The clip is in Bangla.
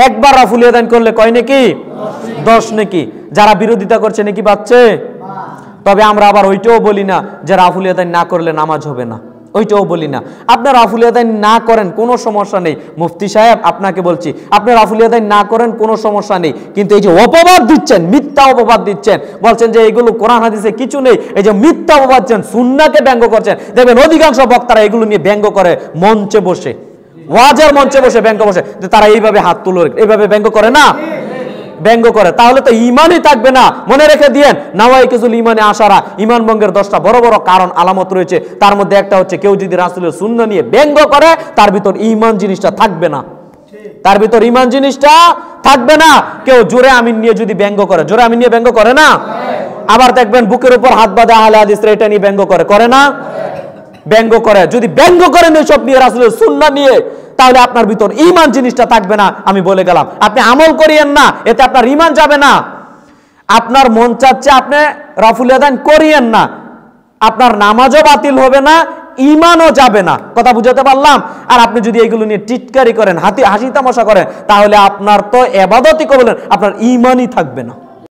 একবার রাফুল ইয়াদাইন করলে কয় নেকি? 10 নেকি। যারা বিরোধিতা করছে নেকি পাচ্ছে। তবে আমরা আবার ওইটাও বলি না যে রাফুল ইয়াদাইন না করলে নামাজ হবে না, ওইটাও বলি না। আপনার রাফুল ইয়াদাইন না করেন কোনো সমস্যা নেই, মুফতি সাহেব আপনাকে বলছি, আপনি রাফুল ইয়াদাইন না করেন কোনো সমস্যা নেই, কিন্তু এই যে অপবাদ দিচ্ছেন, মিথ্যা অপবাদ দিচ্ছেন, বলছেন যে এগুলো কোরআন হাদিসে কিছু নেই, এই যে মিথ্যা অপবাদ দিচ্ছেন, সুন্নাহকে ব্যঙ্গ করছেন। দেখবেন অধিকাংশ বক্তারা এগুলো নিয়ে ব্যঙ্গ করে মঞ্চে বসে, ওয়াজের মঞ্চে বসে ব্যঙ্গ বসে, যে তারা এইভাবে হাত তুলো, এইভাবে ব্যঙ্গ করে না, ব্যঙ্গ করে। তাহলে তো ইমানই থাকবে না। মনে রেখে দিয়েন, নাওয়াইকিজুল ইমানে আশারা, ইমান ভঙ্গের 10টা বড় বড় কারণ আলামত রয়েছে। তার মধ্যে একটা হচ্ছে কেউ যদি রাসূলের সুন্নাহ নিয়ে ব্যঙ্গ করে, তার ভিতর ইমান জিনিসটা থাকবে না, তার ভিতর ইমান জিনিসটা থাকবে না। কেউ জোরে আমিন নিয়ে যদি ব্যঙ্গ করে, জোরে আমিন নিয়ে ব্যঙ্গ করে না, আবার দেখবেন বুকের উপর হাত বাঁধে আহলে হাদিসরা এটা নিয়ে ব্যঙ্গ করে না, ব্যঙ্গ করে। যদি ব্যঙ্গ করেন এইসব নিয়ে, রাসূলের সুন্নাহ নিয়ে, তাহলে আপনার ভিতর ঈমান জিনিসটা থাকবে না। আমি বলে গেলাম, আপনি আমল করিয়েন না, এতে আপনার ঈমান যাবে না। আপনার মন চাচ্ছে আপনি রাফুল ইয়াদাইন করিয়েন না, আপনার নামাজও বাতিল হবে না, ঈমানও যাবে না। কথা বুঝাতে পারলাম? আর আপনি যদি এগুলো নিয়ে টিটকারি করেন, হাসি তামাশা করেন, তাহলে আপনার তো ইবাদতই কবুল, আপনার ঈমানই থাকবে না।